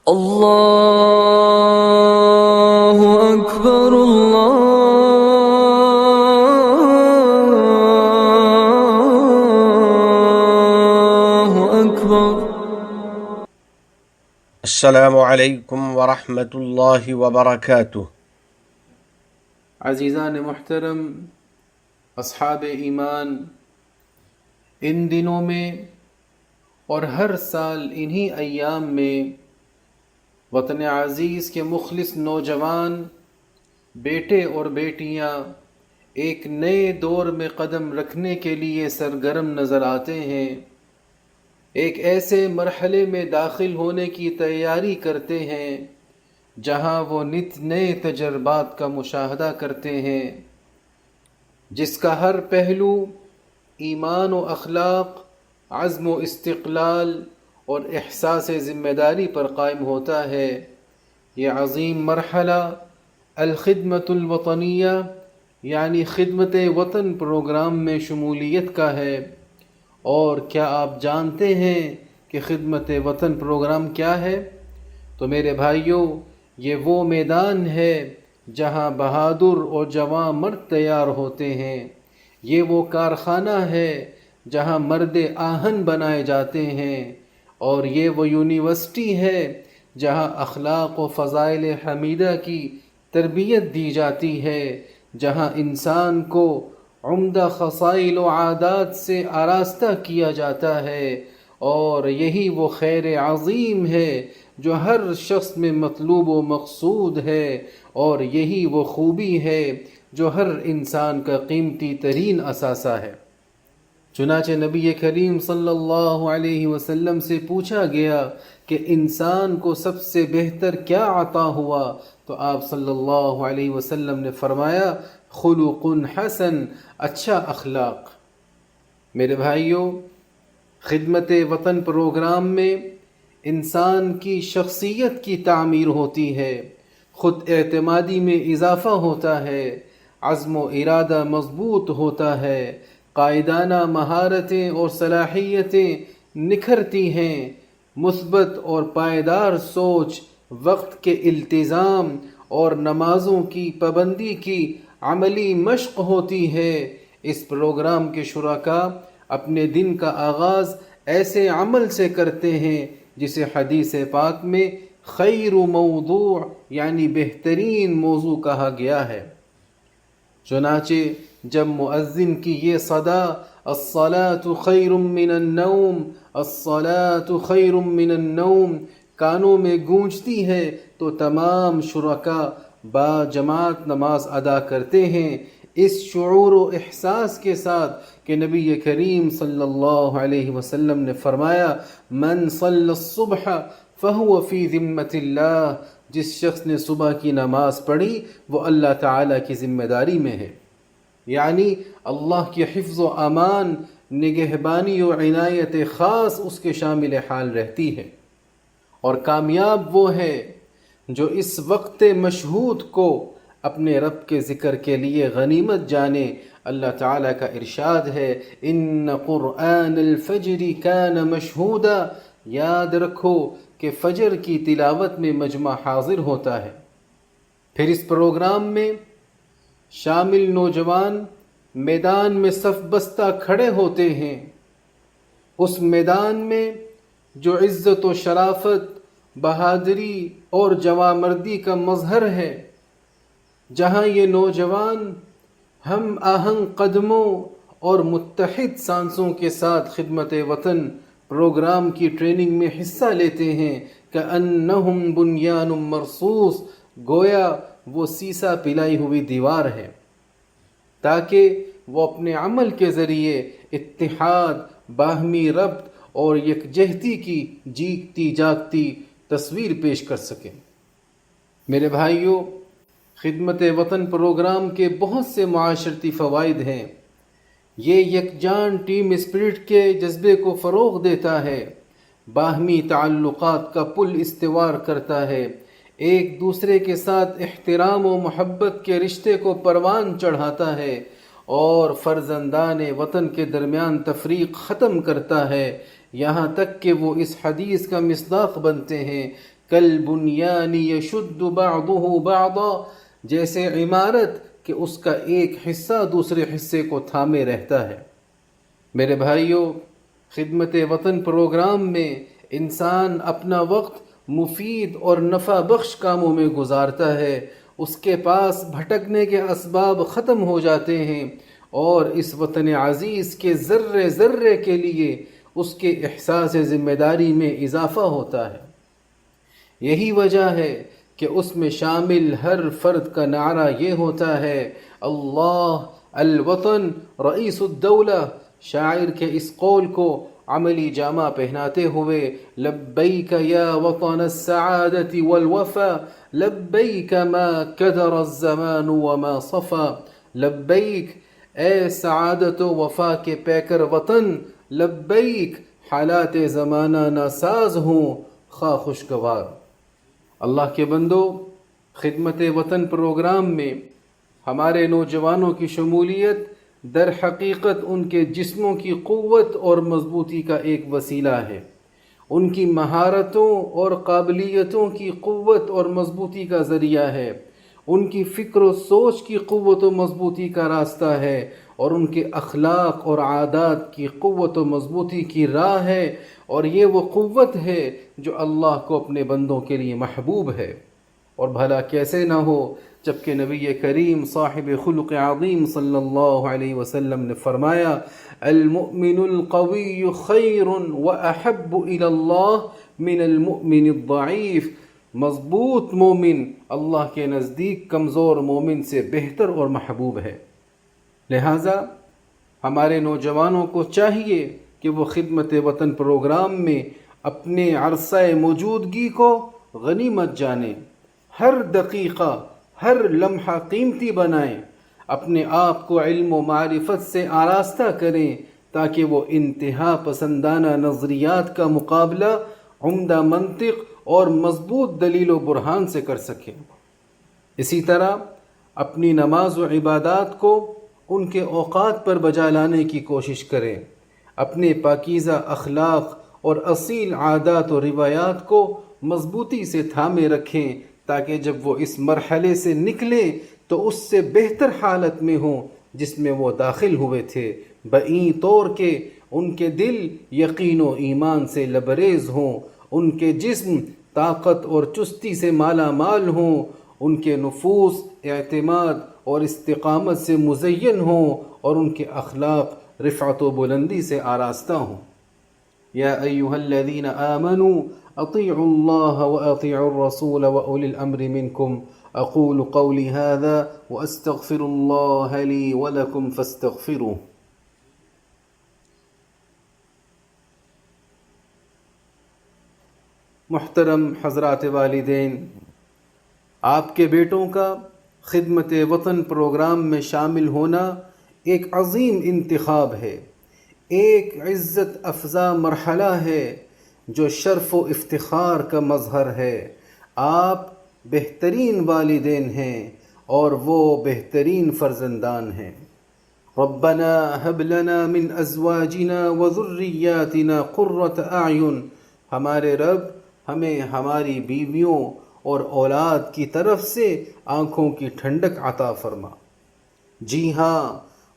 اللہ اکبر اللہ اکبر۔ السلام علیکم ورحمۃ اللہ وبرکاتہ۔ عزیزان محترم، اصحاب ایمان، ان دنوں میں اور ہر سال انہی ایام میں وطن عزیز کے مخلص نوجوان بیٹے اور بیٹیاں ایک نئے دور میں قدم رکھنے کے لیے سرگرم نظر آتے ہیں، ایک ایسے مرحلے میں داخل ہونے کی تیاری کرتے ہیں جہاں وہ نت نئے تجربات کا مشاہدہ کرتے ہیں، جس کا ہر پہلو ایمان و اخلاق، عزم و استقلال اور احساس ذمہ داری پر قائم ہوتا ہے۔ یہ عظیم مرحلہ الخدمت الوطنیہ یعنی خدمت وطن پروگرام میں شمولیت کا ہے۔ اور کیا آپ جانتے ہیں کہ خدمت وطن پروگرام کیا ہے؟ تو میرے بھائیوں، یہ وہ میدان ہے جہاں بہادر اور جواں مرد تیار ہوتے ہیں، یہ وہ کارخانہ ہے جہاں مرد آہن بنائے جاتے ہیں، اور یہ وہ یونیورسٹی ہے جہاں اخلاق و فضائل حمیدہ کی تربیت دی جاتی ہے، جہاں انسان کو عمدہ خصائل و عادات سے آراستہ کیا جاتا ہے، اور یہی وہ خیر عظیم ہے جو ہر شخص میں مطلوب و مقصود ہے، اور یہی وہ خوبی ہے جو ہر انسان کا قیمتی ترین اثاثہ ہے۔ چنانچہ نبی کریم صلی اللہ علیہ وسلم سے پوچھا گیا کہ انسان کو سب سے بہتر کیا عطا ہوا؟ تو آپ صلی اللہ علیہ وسلم نے فرمایا خلق حسن، اچھا اخلاق۔ میرے بھائیوں، خدمت وطن پروگرام میں انسان کی شخصیت کی تعمیر ہوتی ہے، خود اعتمادی میں اضافہ ہوتا ہے، عزم و ارادہ مضبوط ہوتا ہے، قائدانہ مہارتیں اور صلاحیتیں نکھرتی ہیں، مثبت اور پائیدار سوچ، وقت کے التزام اور نمازوں کی پابندی کی عملی مشق ہوتی ہے۔ اس پروگرام کے شرکاء اپنے دن کا آغاز ایسے عمل سے کرتے ہیں جسے حدیث پاک میں خیر موضوع یعنی بہترین موضوع کہا گیا ہے۔ چنانچہ جب مؤذن کی یہ صدا الصلاۃ خیر من النوم، الصلاۃ خیر من النوم کانوں میں گونجتی ہے تو تمام شرکاء با جماعت نماز ادا کرتے ہیں، اس شعور و احساس کے ساتھ کہ نبی کریم صلی اللہ علیہ وسلم نے فرمایا من صلی الصبح فہو فی ذمۃ اللہ، جس شخص نے صبح کی نماز پڑھی وہ اللہ تعالیٰ کی ذمہ داری میں ہے، یعنی اللہ کی حفظ و امان، نگہبانی و عنایت خاص اس کے شامل حال رہتی ہے۔ اور کامیاب وہ ہے جو اس وقت مشہود کو اپنے رب کے ذکر کے لیے غنیمت جانے۔ اللہ تعالیٰ کا ارشاد ہے ان قرآن الفجر کان مشہودا، یاد رکھو کہ فجر کی تلاوت میں مجمع حاضر ہوتا ہے۔ پھر اس پروگرام میں شامل نوجوان میدان میں صف بستہ کھڑے ہوتے ہیں، اس میدان میں جو عزت و شرافت، بہادری اور جوانمردی کا مظہر ہے، جہاں یہ نوجوان ہم آہنگ قدموں اور متحد سانسوں کے ساتھ خدمت وطن پروگرام کی ٹریننگ میں حصہ لیتے ہیں، کأنہم بنیان مرصوص، گویا وہ سیسا پلائی ہوئی دیوار ہے، تاکہ وہ اپنے عمل کے ذریعے اتحاد، باہمی ربط اور یکجہتی کی جیتی جاگتی تصویر پیش کر سکیں۔ میرے بھائیوں، خدمت وطن پروگرام کے بہت سے معاشرتی فوائد ہیں۔ یہ یکجان ٹیم اسپرٹ کے جذبے کو فروغ دیتا ہے، باہمی تعلقات کا پل استوار کرتا ہے، ایک دوسرے کے ساتھ احترام و محبت کے رشتے کو پروان چڑھاتا ہے، اور فرزندان وطن کے درمیان تفریق ختم کرتا ہے، یہاں تک کہ وہ اس حدیث کا مصداق بنتے ہیں کالبنیان یشد بعضہ بعضا، جیسے عمارت کہ اس کا ایک حصہ دوسرے حصے کو تھامے رہتا ہے۔ میرے بھائیوں، خدمت وطن پروگرام میں انسان اپنا وقت مفید اور نفع بخش کاموں میں گزارتا ہے، اس کے پاس بھٹکنے کے اسباب ختم ہو جاتے ہیں، اور اس وطن عزیز کے ذرے ذرے کے لیے اس کے احساس ذمہ داری میں اضافہ ہوتا ہے۔ یہی وجہ ہے کہ اس میں شامل ہر فرد کا نعرہ یہ ہوتا ہے، اللہ الوطن رئیس الدولہ۔ شاعر کے اس قول کو عملی جامہ پہناتے ہوئے لبیک یا وطن السعادت والوفا، لبیک ما کدر الزمان وما صفا، لبیک اے سعادت و وفا کے پیکر وطن، لبیک حالات زمانہ ناساز ہوں خواہ خوشگوار۔ اللہ کے بندو، خدمت وطن پروگرام میں ہمارے نوجوانوں کی شمولیت در حقیقت ان کے جسموں کی قوت اور مضبوطی کا ایک وسیلہ ہے، ان کی مہارتوں اور قابلیتوں کی قوت اور مضبوطی کا ذریعہ ہے، ان کی فکر و سوچ کی قوت و مضبوطی کا راستہ ہے، اور ان کے اخلاق اور عادات کی قوت و مضبوطی کی راہ ہے، اور یہ وہ قوت ہے جو اللہ کو اپنے بندوں کے لیے محبوب ہے۔ اور بھلا کیسے نہ ہو جبکہ نبی کریم صاحب خلق عظیم صلی اللہ علیہ وسلم نے فرمایا، المؤمن القوی خیر واحب الی اللہ من المؤمن الضعیف، مضبوط مومن اللہ کے نزدیک کمزور مومن سے بہتر اور محبوب ہے۔ لہٰذا ہمارے نوجوانوں کو چاہیے کہ وہ خدمت وطن پروگرام میں اپنے عرصہ موجودگی کو غنیمت جانیں، ہر دقیقہ ہر لمحہ قیمتی بنائیں، اپنے آپ کو علم و معرفت سے آراستہ کریں تاکہ وہ انتہا پسندانہ نظریات کا مقابلہ عمدہ منطق اور مضبوط دلیل و برہان سے کر سکیں۔ اسی طرح اپنی نماز و عبادات کو ان کے اوقات پر بجا لانے کی کوشش کریں، اپنے پاکیزہ اخلاق اور اصیل عادات و روایات کو مضبوطی سے تھامے رکھیں تاکہ جب وہ اس مرحلے سے نکلیں تو اس سے بہتر حالت میں ہوں جس میں وہ داخل ہوئے تھے، بئیں طور کے ان کے دل یقین و ایمان سے لبریز ہوں، ان کے جسم طاقت اور چستی سے مالا مال ہوں، ان کے نفوس اعتماد اور استقامت سے مزین ہوں، اور ان کے اخلاق رفعت و بلندی سے آراستہ ہوں۔ یا ایھا الذین آمنوا اطیعوا اللہ واطیعوا الرسول واولی الامر منکم، اقول قولی ھذا واستغفر اللہ لی ولکم فاستغفروہ۔ محترم حضرات والدین، آپ کے بیٹوں کا خدمت وطن پروگرام میں شامل ہونا ایک عظیم انتخاب ہے، ایک عزت افزا مرحلہ ہے جو شرف و افتخار کا مظہر ہے۔ آپ بہترین والدین ہیں اور وہ بہترین فرزندان ہیں۔ ربنا هب لنا من ازواجنا وذریاتنا قرۃ اعین، ہمارے رب ہمیں ہماری بیویوں اور اولاد کی طرف سے آنکھوں کی ٹھنڈک عطا فرما۔ جی ہاں،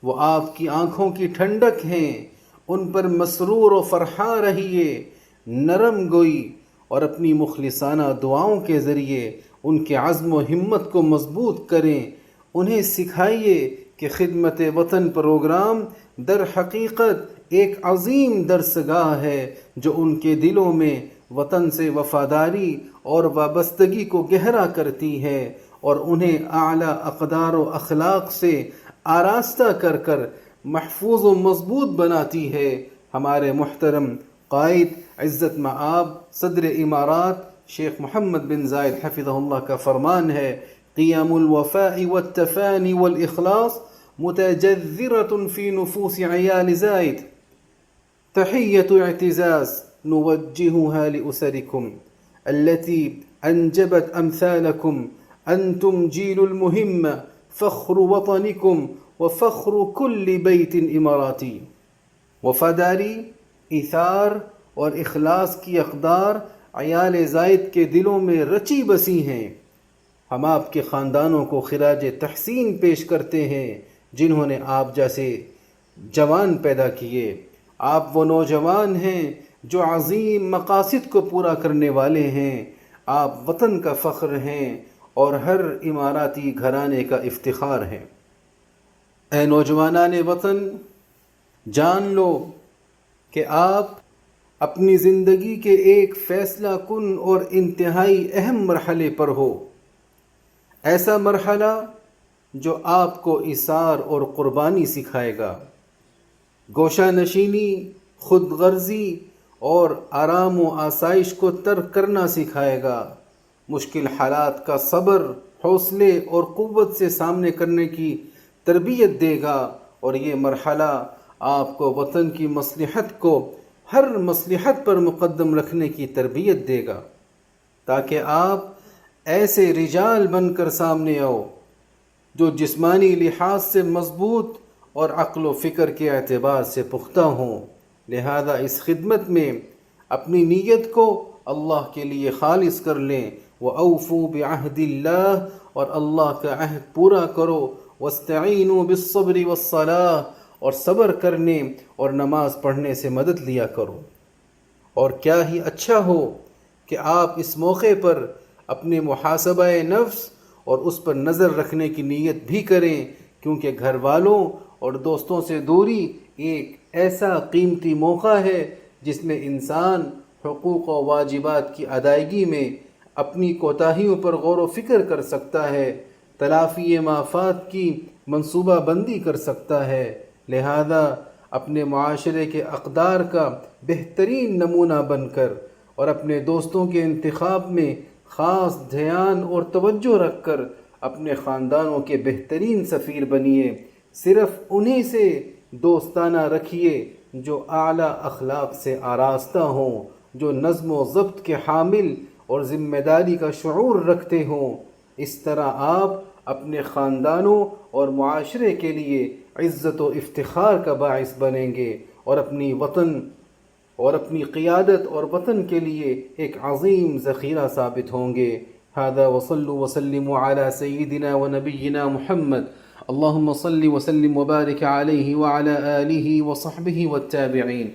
وہ آپ کی آنکھوں کی ٹھنڈک ہیں، ان پر مسرور و فرحاں رہیے، نرم گوئی اور اپنی مخلصانہ دعاؤں کے ذریعے ان کے عزم و ہمت کو مضبوط کریں۔ انہیں سکھائیے کہ خدمت وطن پروگرام در حقیقت ایک عظیم درسگاہ ہے جو ان کے دلوں میں وطن سے وفاداری اور وابستگی کو گہرا کرتی ہے اور انہیں اعلیٰ اقدار و اخلاق سے آراستہ کر کر محفوظ و مضبوط بناتی ہے۔ ہمارے محترم قائد عزت مآب صدر امارات شیخ محمد بن زائد حفظہ اللہ کا فرمان ہے، قیام الوفاء والتفانی والاخلاص متجذرۃ فی نفوس عیال زائد، تحیۃ اعتزاز نوجہها لأسرکم التي انجبت امثالکم، انتم جیل المہم، فخر وطنکم وفخر کل بیت اماراتی۔ وفاداری، ایثار اور اخلاص کی اقدار عیال زائد کے دلوں میں رچی بسی ہیں۔ ہم آپ کے خاندانوں کو خراج تحسین پیش کرتے ہیں جنہوں نے آپ جیسے جوان پیدا کیے۔ آپ وہ نوجوان ہیں جو عظیم مقاصد کو پورا کرنے والے ہیں۔ آپ وطن کا فخر ہیں اور ہر اماراتی گھرانے کا افتخار ہیں۔ اے نوجوانان وطن، جان لو کہ آپ اپنی زندگی کے ایک فیصلہ کن اور انتہائی اہم مرحلے پر ہو، ایسا مرحلہ جو آپ کو ایثار اور قربانی سکھائے گا، گوشہ نشینی، خود غرضی اور آرام و آسائش کو ترک کرنا سکھائے گا، مشکل حالات کا صبر، حوصلے اور قوت سے سامنے کرنے کی تربیت دے گا، اور یہ مرحلہ آپ کو وطن کی مصلحت کو ہر مصلحت پر مقدم رکھنے کی تربیت دے گا، تاکہ آپ ایسے رجال بن کر سامنے آؤ جو جسمانی لحاظ سے مضبوط اور عقل و فکر کے اعتبار سے پختہ ہوں۔ لہذا اس خدمت میں اپنی نیت کو اللہ کے لیے خالص کر لیں۔ وَأَوْفُوا بِعَهْدِ اللَّهِ، اور اللہ کا عہد پورا کرو۔ وَاسْتَعِينُوا بِالصَّبْرِ وَالصَّلَاةِ، اور صبر کرنے اور نماز پڑھنے سے مدد لیا کرو۔ اور کیا ہی اچھا ہو کہ آپ اس موقع پر اپنے محاسبہ نفس اور اس پر نظر رکھنے کی نیت بھی کریں، کیونکہ گھر والوں اور دوستوں سے دوری ایک ایسا قیمتی موقع ہے جس میں انسان حقوق و واجبات کی ادائیگی میں اپنی کوتاہیوں پر غور و فکر کر سکتا ہے، تلافی مآفات کی منصوبہ بندی کر سکتا ہے۔ لہذا اپنے معاشرے کے اقدار کا بہترین نمونہ بن کر اور اپنے دوستوں کے انتخاب میں خاص دھیان اور توجہ رکھ کر اپنے خاندانوں کے بہترین سفیر بنیے۔ صرف انہی سے دوستانہ رکھیے جو اعلیٰ اخلاق سے آراستہ ہوں، جو نظم و ضبط کے حامل اور ذمہ داری کا شعور رکھتے ہوں۔ اس طرح آپ اپنے خاندانوں اور معاشرے کے لیے عزت و افتخار کا باعث بنیں گے، اور اپنی وطن اور اپنی قیادت اور وطن کے لیے ایک عظیم ذخیرہ ثابت ہوں گے۔ هذا وصلوا وسلموا على سيدنا ونبينا محمد، اللهم صل وسلم وبارك عليه وعلى آله وصحبه والتابعين۔